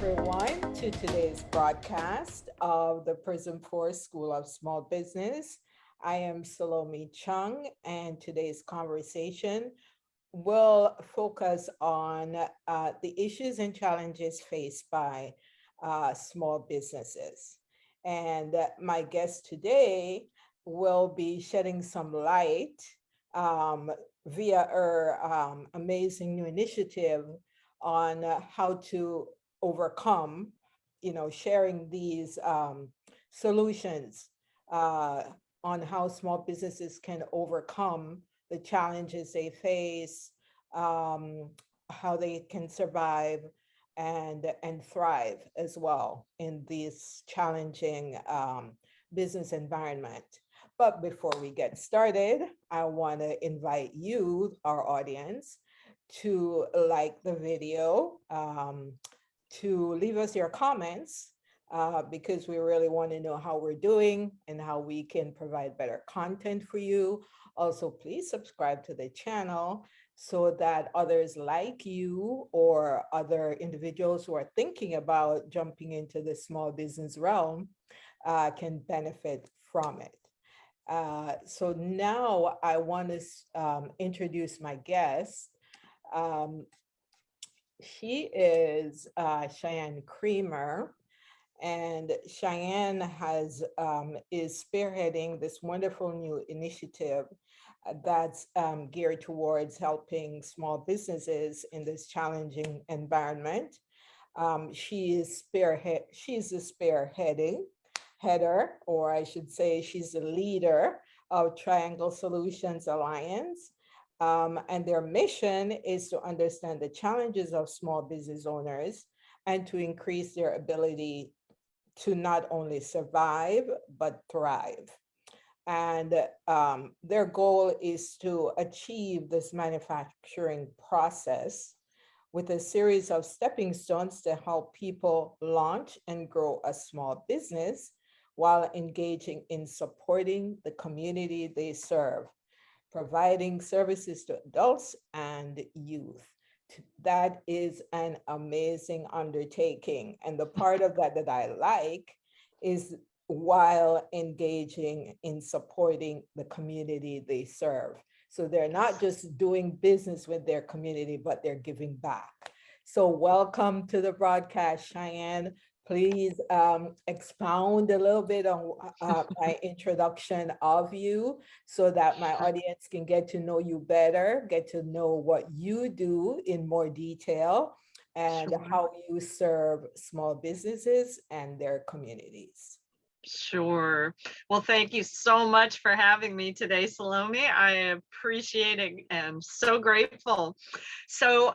everyone, to today's broadcast of the Prism Force School of Small Business. I am Salome Chung, and today's conversation will focus on the issues and challenges faced by small businesses. And my guest today will be shedding some light um, via her amazing new initiative on how to overcome, sharing these solutions uh, on how small businesses can overcome the challenges they face, um, how they can survive and thrive as well in this challenging business environment. But before we get started, I want to invite you, our audience, to like the video, to leave us your comments, because we really want to know how we're doing and how we can provide better content for you. Also, please subscribe to the channel so that others like you or other individuals who are thinking about jumping into the small business realm can benefit from it. So now I want to introduce my guest. Um, she is Cheyenne Creamer, and Cheyenne is spearheading this wonderful new initiative that's geared towards helping small businesses in this challenging environment. She's the spearheading header, or I should say, she's the leader of Triangle Solutions Alliance. And their mission is to understand the challenges of small business owners and to increase their ability to not only survive, but thrive. And their goal is to achieve this manufacturing process with a series of stepping stones to help people launch and grow a small business while engaging in supporting the community they serve, providing services to adults and youth. That is an amazing undertaking. And the part of that that I like is while engaging in supporting the community they serve. So they're not just doing business with their community, but they're giving back. So welcome to the broadcast, Cheyenne. Please expound a little bit on my introduction of you so that my audience can get to know you better, get to know what you do in more detail, and Sure. how you serve small businesses and their communities. Sure. Well, thank you so much for having me today, Salome. I appreciate it and I'm so grateful. So,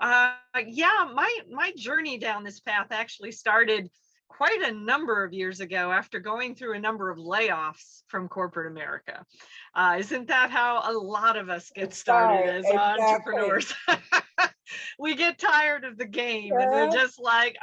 yeah, my journey down this path actually started quite a number of years ago after going through a number of layoffs from corporate America. Isn't that how a lot of us get That's started right, as exactly. entrepreneurs? We get tired of the game and we're Yeah, just like,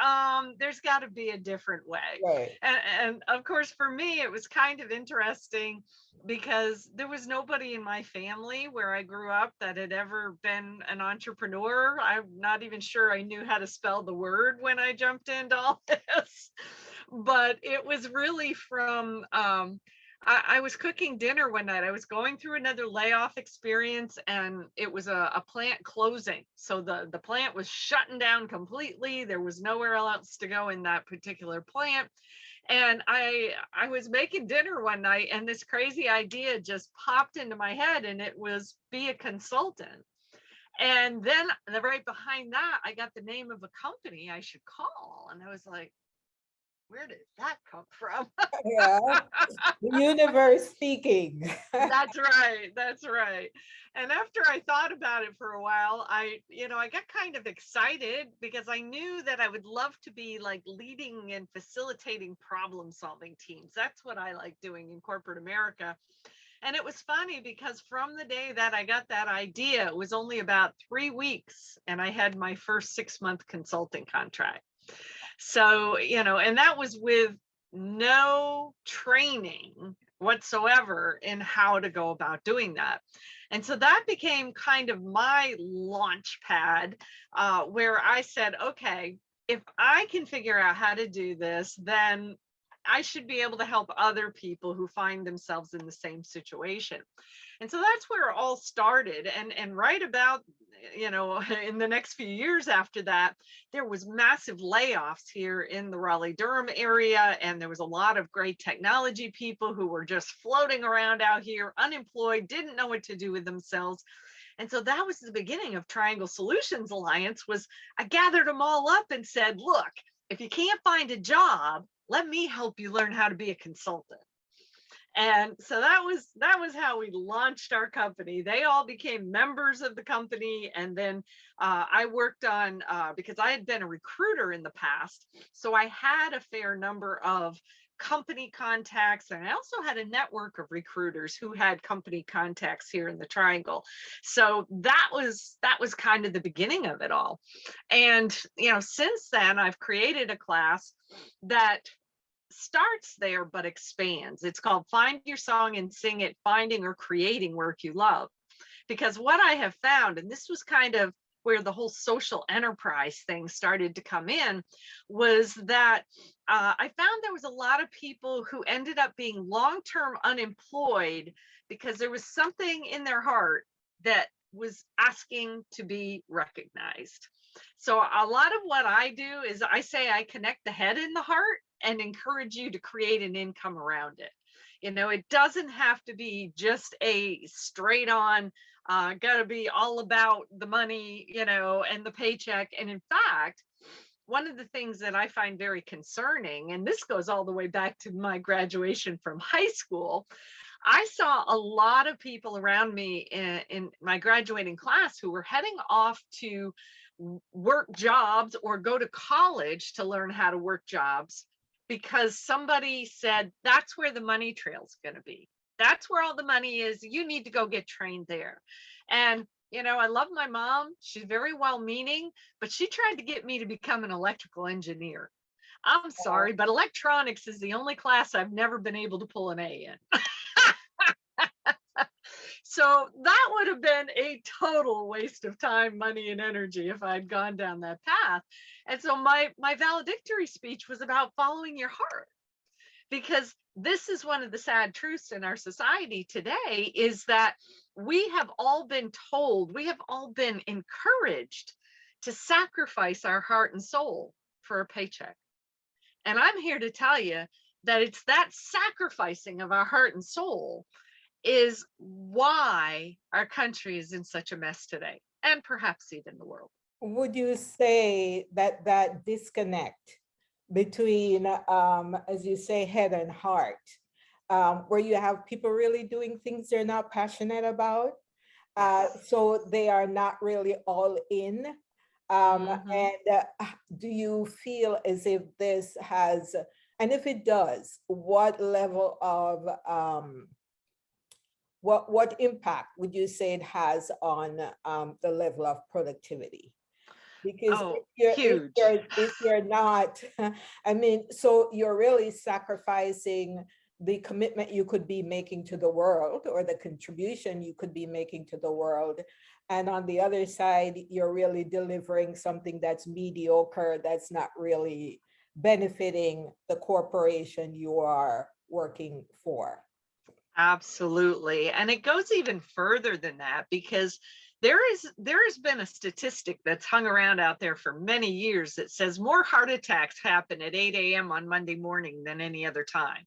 there's got to be a different way. right. And of course, for me, it was kind of interesting because there was nobody in my family where I grew up that had ever been an entrepreneur. I'm not even sure I knew how to spell the word when I jumped into all this, but it was really from I was cooking dinner one night. I was going through another layoff experience and it was a plant closing. So the plant was shutting down completely. There was nowhere else to go in that particular plant. And I was making dinner one night and this crazy idea just popped into my head, and it was be a consultant. And then right behind that, I got the name of a company I should call. And I was like, where did that come from? Yeah, the universe speaking. That's right. That's right. And after I thought about it for a while, I got kind of excited because I knew that I would love to be like leading and facilitating problem solving teams. That's what I like doing in corporate America. And it was funny because from the day that I got that idea, it was only about 3 weeks and I had my first 6-month consulting contract. So, and that was with no training whatsoever in how to go about doing that. And so that became kind of my launch pad, where I said, okay, if I can figure out how to do this, then I should be able to help other people who find themselves in the same situation. And so that's where it all started. And right about, in the next few years after that, there was massive layoffs here in the Raleigh Durham area, and there was a lot of great technology people who were just floating around out here unemployed, didn't know what to do with themselves. And so that was the beginning of Triangle Solutions Alliance. Was I gathered them all up and said, look, if you can't find a job, let me help you learn how to be a consultant. And so that was how we launched our company. They all became members of the company. And then I worked on, because I had been a recruiter in the past, so I had a fair number of company contacts, and I also had a network of recruiters who had company contacts here in the Triangle. So that was kind of the beginning of it all. And since then I've created a class that starts there but expands. It's called Find Your Song and Sing It, Finding or Creating Work You Love. Because what I have found, and this was kind of where the whole social enterprise thing started to come in, was that I found there was a lot of people who ended up being long-term unemployed because there was something in their heart that was asking to be recognized. So a lot of what I do is I say I connect the head and the heart and encourage you to create an income around it. It doesn't have to be just a straight on, got to be all about the money, and the paycheck. And in fact, one of the things that I find very concerning, and this goes all the way back to my graduation from high school, I saw a lot of people around me in my graduating class who were heading off to work jobs or go to college to learn how to work jobs because somebody said that's where the money trail's going to be. That's where all the money is. You need to go get trained there. And I love my mom. She's very well meaning, but she tried to get me to become an electrical engineer. I'm sorry, but electronics is the only class I've never been able to pull an A in. So that would have been a total waste of time, money, and energy if I'd gone down that path. And so my valedictory speech was about following your heart, because this is one of the sad truths in our society today, is that we have all been told, we have all been encouraged to sacrifice our heart and soul for a paycheck. And I'm here to tell you that it's that sacrificing of our heart and soul is why our country is in such a mess today, and perhaps even the world. Would you say that that disconnect between, as you say, head and heart, where you have people really doing things they're not passionate about, so they are not really all in? And do you feel as if this has, and if it does, what level of what impact would you say it has on the level of productivity? Because Huge. if you're not, I mean, so you're really sacrificing the commitment you could be making to the world, or the contribution you could be making to the world. And on the other side, you're really delivering something that's mediocre, that's not really benefiting the corporation you are working for. Absolutely. And it goes even further than that, because there has been a statistic that's hung around out there for many years that says more heart attacks happen at 8 a.m. on Monday morning than any other time.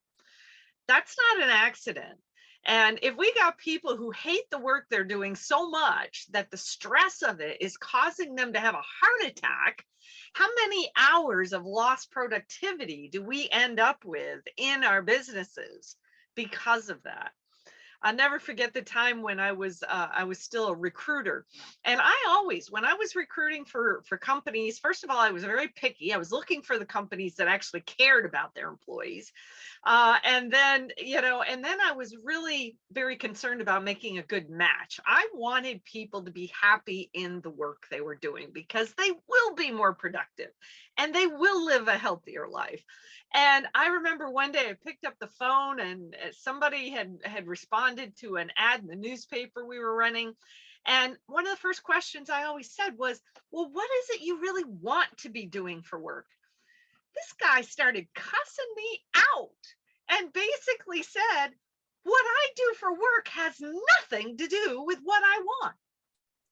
That's not an accident. And if we got people who hate the work they're doing so much that the stress of it is causing them to have a heart attack, how many hours of lost productivity do we end up with in our businesses because of that? I'll never forget the time when I was still a recruiter. And I always, when I was recruiting for companies, first of all, I was very picky. I was looking for the companies that actually cared about their employees. And then I was really very concerned about making a good match. I wanted people to be happy in the work they were doing, because they will be more productive and they will live a healthier life. And I remember one day I picked up the phone, and somebody had responded to an ad in the newspaper we were running. And one of the first questions I always said was, well, what is it you really want to be doing for work? This guy started cussing me out and basically said, what I do for work has nothing to do with what I want.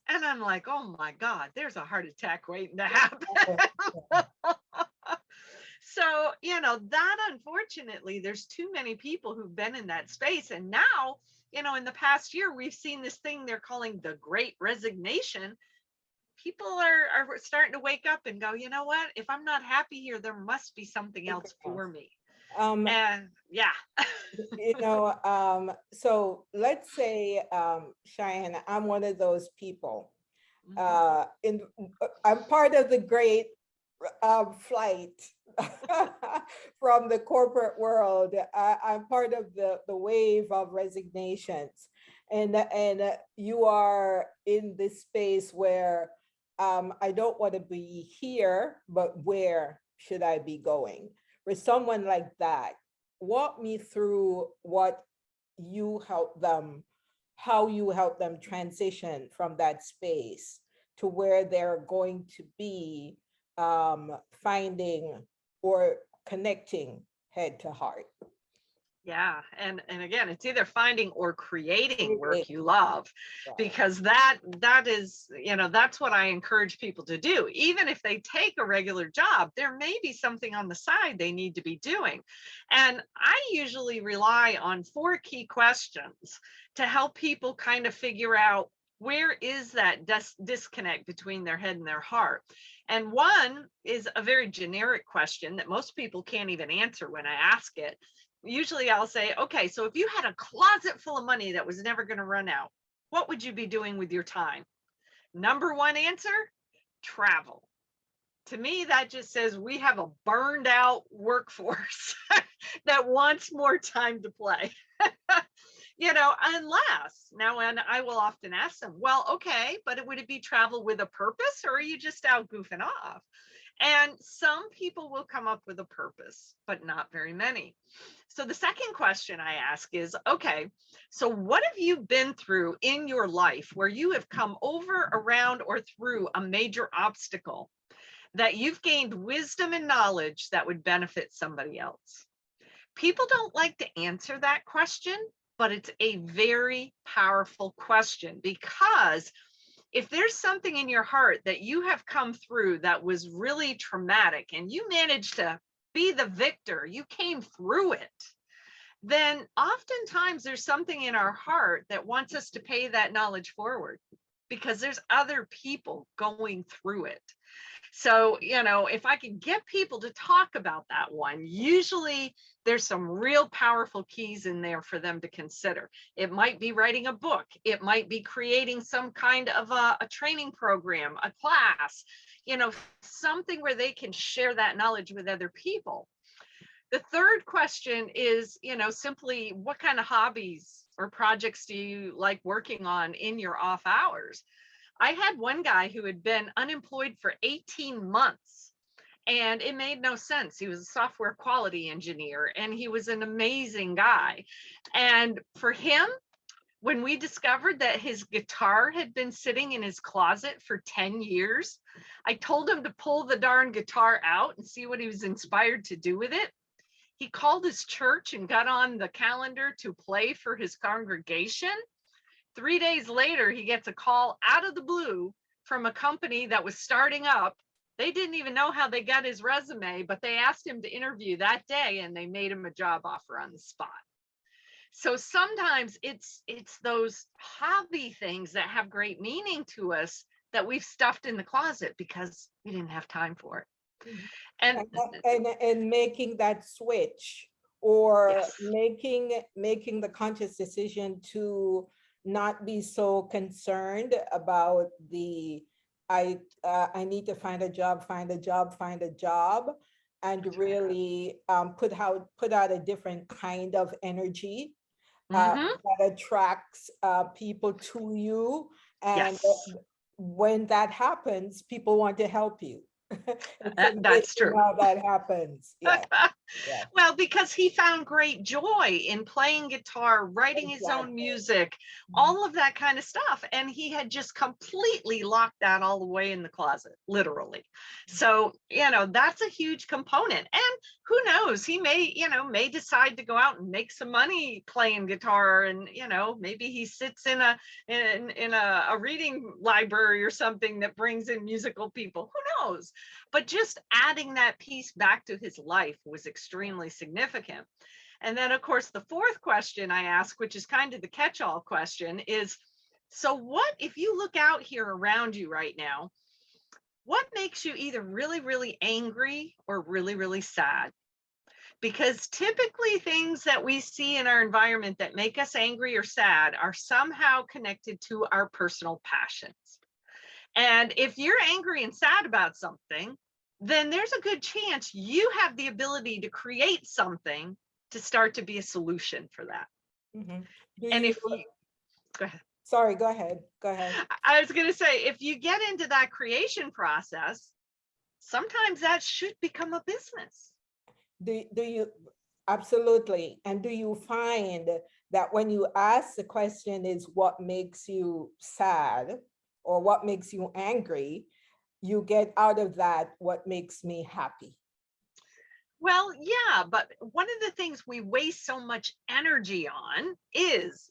And I'm like, oh my God, there's a heart attack waiting to happen. So, that unfortunately, there's too many people who've been in that space. And now, in the past year, we've seen this thing they're calling the Great Resignation. People are starting to wake up and go, you know what? If I'm not happy here, there must be something else for me. Um, And yeah. so let's say, Cheyenne, I'm one of those people. Mhm. I'm part of the great flight from the corporate world. I'm part of the wave of resignations, and you are in this space where I don't want to be here, but where should I be going? For someone like that, walk me through what you help them, how you help them transition from that space to where they're going to be finding or connecting head to heart. Yeah. And again, it's either finding or creating Creating, work you love, right. because that is, that's what I encourage people to do. Even if they take a regular job, there may be something on the side they need to be doing. And I usually rely on 4 key questions to help people kind of figure out where is that disconnect between their head and their heart. And one is a very generic question that most people can't even answer when I ask it. Usually I'll say, okay, so if you had a closet full of money that was never going to run out, what would you be doing with your time? Number one answer, travel. To me, that just says we have a burned out workforce that wants more time to play. Unless now, and I will often ask them, well, okay, but would it be travel with a purpose, or are you just out goofing off? And some people will come up with a purpose, but not very many. So the second question I ask is, okay, so what have you been through in your life where you have come over, around, or through a major obstacle that you've gained wisdom and knowledge that would benefit somebody else? People don't like to answer that question, but it's a very powerful question, because if there's something in your heart that you have come through that was really traumatic and you managed to be the victor, you came through it, then oftentimes there's something in our heart that wants us to pay that knowledge forward, because there's other people going through it. So, if I can get people to talk about that one, usually there's some real powerful keys in there for them to consider. It might be writing a book. It might be creating some kind of a training program, a class, something where they can share that knowledge with other people. The third question is, simply what kind of hobbies or projects do you like working on in your off hours? I had one guy who had been unemployed for 18 months and it made no sense. He was a software quality engineer and he was an amazing guy. And for him, when we discovered that his guitar had been sitting in his closet for 10 years, I told him to pull the darn guitar out and see what he was inspired to do with it. He called his church and got on the calendar to play for his congregation. 3 days later, he gets a call out of the blue from a company that was starting up. They didn't even know how they got his resume, but they asked him to interview that day and they made him a job offer on the spot. So sometimes it's those hobby things that have great meaning to us that we've stuffed in the closet because we didn't have time for it. And And making that switch, or yes. making the conscious decision to not be so concerned about I need to find a job, and That's right. really put out a different kind of energy Mm-hmm. that attracts people to you. And Yes, when that happens, people want to help you. It's amazing that's true. how that happens. Yeah. Yes, Well, because he found great joy in playing guitar, writing his own exactly. music, Mhm. all of that kind of stuff. And he had just completely locked that all the way in the closet, literally. So, that's a huge component. And who knows, he may decide to go out and make some money playing guitar. And, maybe he sits in a reading library or something that brings in musical people. Who knows? But just adding that piece back to his life was extremely significant. And then, of course, the fourth question I ask, which is kind of the catch-all question, is so what if you look out here around you right now, what makes you either really, really angry or really, really sad? Because typically things that we see in our environment that make us angry or sad are somehow connected to our personal passions. And if you're angry and sad about something, then there's a good chance you have the ability to create something to start to be a solution for that. Mhm. Do And you, if you go ahead, sorry, go ahead, go ahead. I was going to say, if you get into that creation process, sometimes that should become a business. Do you, absolutely. And do you find that when you ask the question is what makes you sad or what makes you angry, you get out of that what makes me happy? Well, yeah, but one of the things we waste so much energy on is,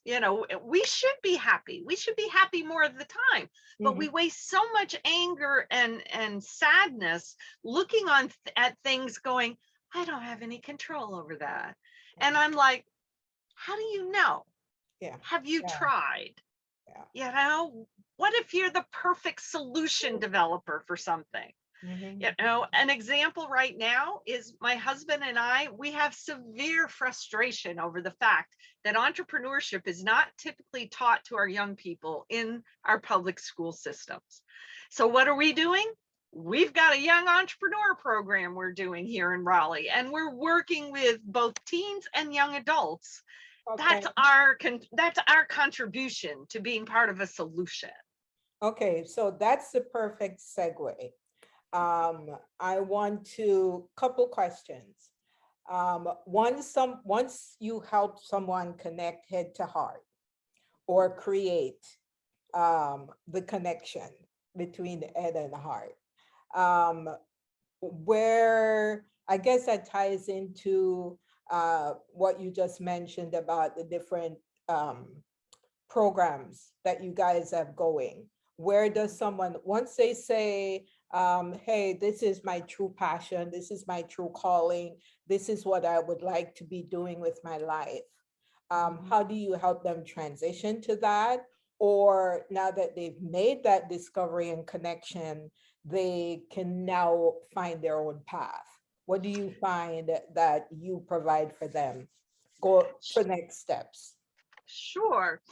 we should be happy. We should be happy more of the time, but we Mhm. waste so much anger and sadness looking at things going, I don't have any control over that. And I'm like, how do you know? Yeah, Have you yeah, tried? yeah. What if you're the perfect solution developer for something? Mhm. An example right now is my husband and we have severe frustration over the fact that entrepreneurship is not typically taught to our young people in our public school systems. So what are we doing? We've got a young entrepreneur program we're doing here in Raleigh, and we're working with both teens and young adults. Okay, That's our contribution to being part of a solution. okay, so that's the perfect segue. I want to, couple questions. Once you help someone connect head to heart or create the connection between the head and the heart, um, where I guess that ties into what you just mentioned about the different um, programs that you guys have going. Where does someone, once they say, hey, this is my true passion, this is my true calling, this is what I would like to be doing with my life, how do you help them transition to that? Or now that they've made that discovery and connection, they can now find their own path. What do you find that you provide for them? Go for next steps. Sure.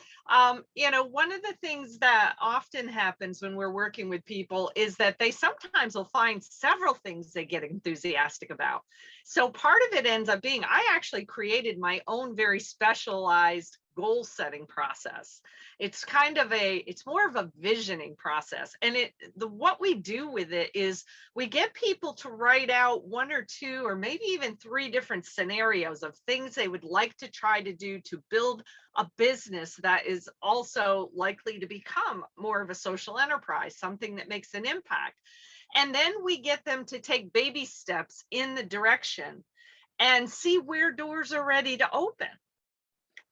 One of the things that often happens when we're working with people is that they sometimes will find several things they get enthusiastic about. So part of it ends up being I actually created my own very specialized goal setting process. It's more of a visioning process. And what we do with it is we get people to write out one or two or maybe even three different scenarios of things they would like to try to do to build a business that is also likely to become more of a social enterprise, something that makes an impact. And then we get them to take baby steps in the direction and see where doors are ready to open.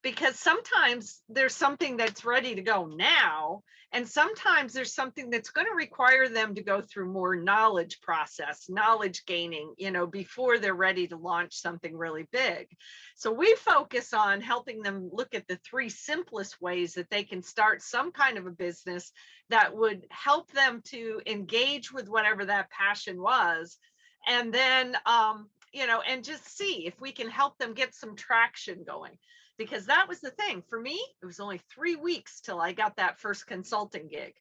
Because sometimes there's something that's ready to go now, and sometimes there's something that's going to require them to go through more knowledge gaining, before they're ready to launch something really big. So we focus on helping them look at the three simplest ways that they can start some kind of a business that would help them to engage with whatever that passion was, and then and just see if we can help them get some traction going. Because that was the thing for me. It was only 3 weeks till I got that first consulting gig.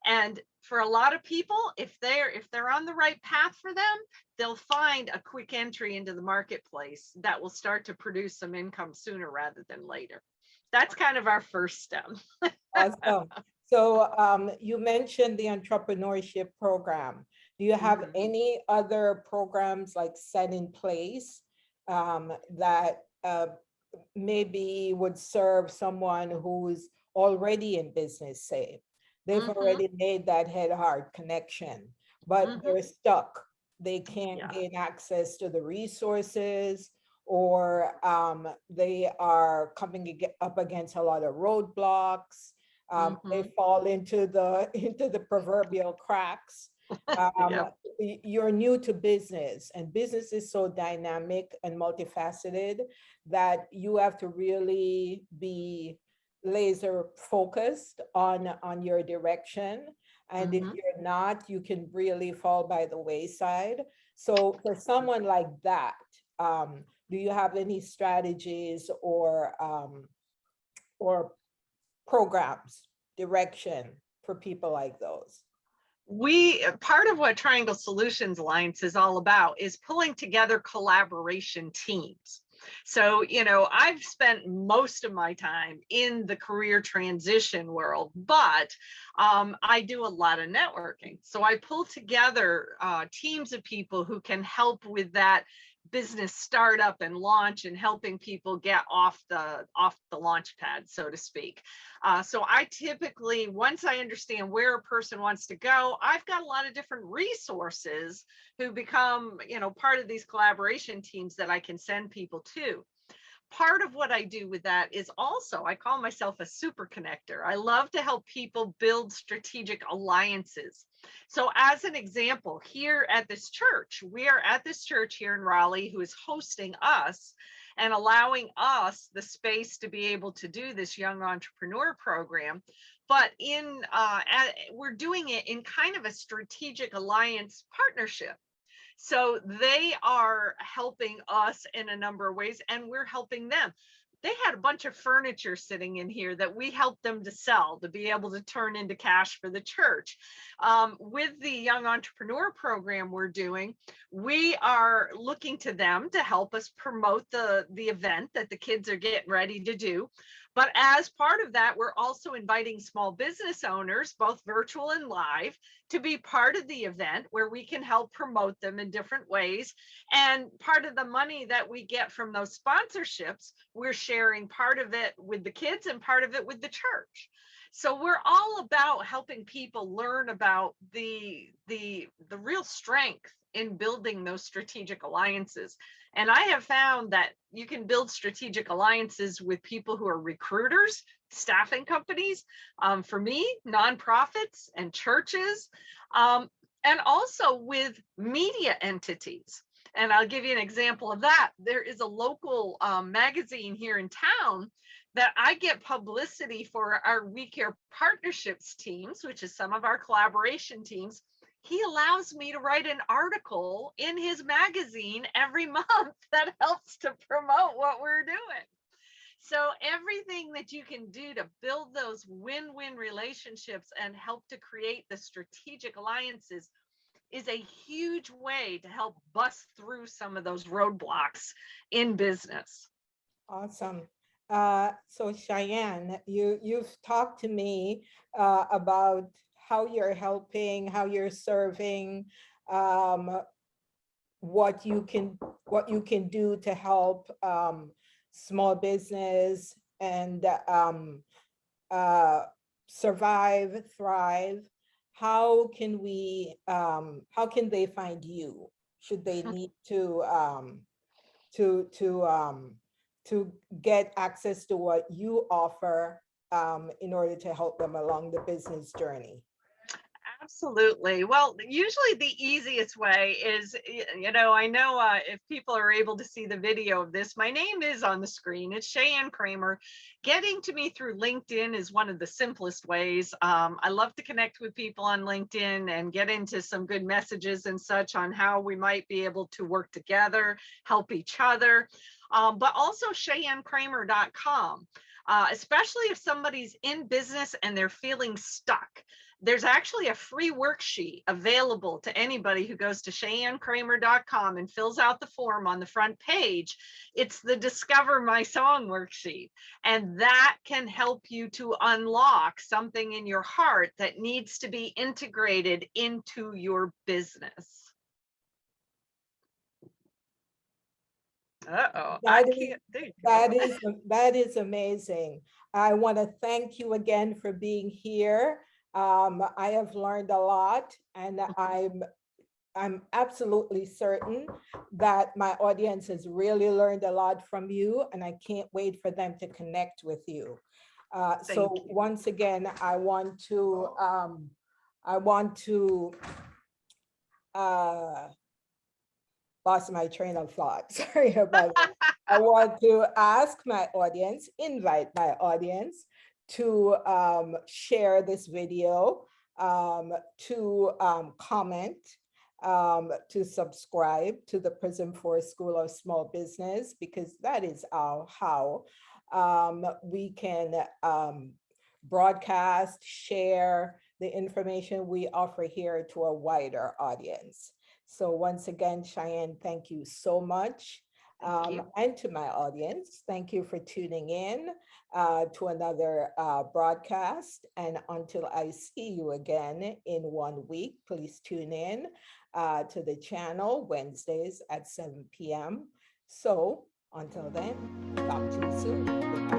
And for a lot of people, if they're on the right path for them, they'll find a quick entry into the marketplace that will start to produce some income sooner rather than later. That's kind of our first step. Awesome. So you mentioned the entrepreneurship program. Do you have Mhm. any other programs like set in place that maybe would serve someone who's already in business, say. They've already made that head-heart connection, but they're stuck. They can't Yeah. gain access to the resources, or they are coming up against a lot of roadblocks. They fall into the into the proverbial cracks. Yep. You're new to business, and business is so dynamic and multifaceted that you have to really be laser focused on your direction. And if you're not, you can really fall by the wayside. So for someone like that, do you have any strategies or programs, direction for people like those? Part of what Triangle Solutions Alliance is all about is pulling together collaboration teams. So, I've spent most of my time in the career transition world, but I do a lot of networking. So I pull together teams of people who can help with that business startup and launch, and helping people get off the launch pad, so to speak. So I typically, once I understand where a person wants to go, I've got a lot of different resources who become, part of these collaboration teams that I can send people to. Part of what I do with that is also, I call myself a super connector. I love to help people build strategic alliances. So as an example, here at this church, we are at this church here in Raleigh who is hosting us and allowing us the space to be able to do this young entrepreneur program. But we're doing it in kind of a strategic alliance partnership. So they are helping us in a number of ways, and we're helping them. They had a bunch of furniture sitting in here that we helped them to sell to be able to turn into cash for the church. With the Young Entrepreneur Program we're doing, we are looking to them to help us promote the event that the kids are getting ready to do. But as part of that, we're also inviting small business owners, both virtual and live, to be part of the event where we can help promote them in different ways. And part of the money that we get from those sponsorships, we're sharing part of it with the kids and part of it with the church. So we're all about helping people learn about the real strength in building those strategic alliances. And I have found that you can build strategic alliances with people who are recruiters, staffing companies, for me, nonprofits and churches, and also with media entities. And I'll give you an example of that. There is a local magazine here in town that I get publicity for our We Care partnerships teams, which is some of our collaboration teams. He allows me to write an article in his magazine every month that helps to promote what we're doing. So everything that you can do to build those win-win relationships and help to create the strategic alliances is a huge way to help bust through some of those roadblocks in business. Awesome. So Cheyenne, you've talked to me about how you're helping, how you're serving, what you can do to help small business and survive, thrive. How can they find you? Should they need to get access to what you offer in order to help them along the business journey? Absolutely. Well, usually the easiest way is, I know if people are able to see the video of this, my name is on the screen. It's Cheyenne Kramer. Getting to me through LinkedIn is one of the simplest ways. I love to connect with people on LinkedIn and get into some good messages and such on how we might be able to work together, help each other, but also CheyenneKramer.com. Especially if somebody's in business and they're feeling stuck. There's actually a free worksheet available to anybody who goes to CheyenneKramer.com and fills out the form on the front page. It's the Discover My Song worksheet. And that can help you to unlock something in your heart that needs to be integrated into your business. Uh-oh, I That is can't, there you go. that is amazing. I want to thank you again for being here. I have learned a lot, and I'm absolutely certain that my audience has really learned a lot from you, and I can't wait for them to connect with you. So Thank you. once again, I want to uh, lost my train of thought. Sorry about that. I want to ask my audience, invite my audience to share this video, to comment, to subscribe to the Prism Forest School of Small Business, because that is how we can broadcast, share the information we offer here to a wider audience. So once again, Cheyenne, thank you so much. Thank you. And to my audience, thank you for tuning in to another broadcast. And until I see you again in 1 week, please tune in to the channel Wednesdays at 7 p.m. So until then, talk to you soon. Goodbye.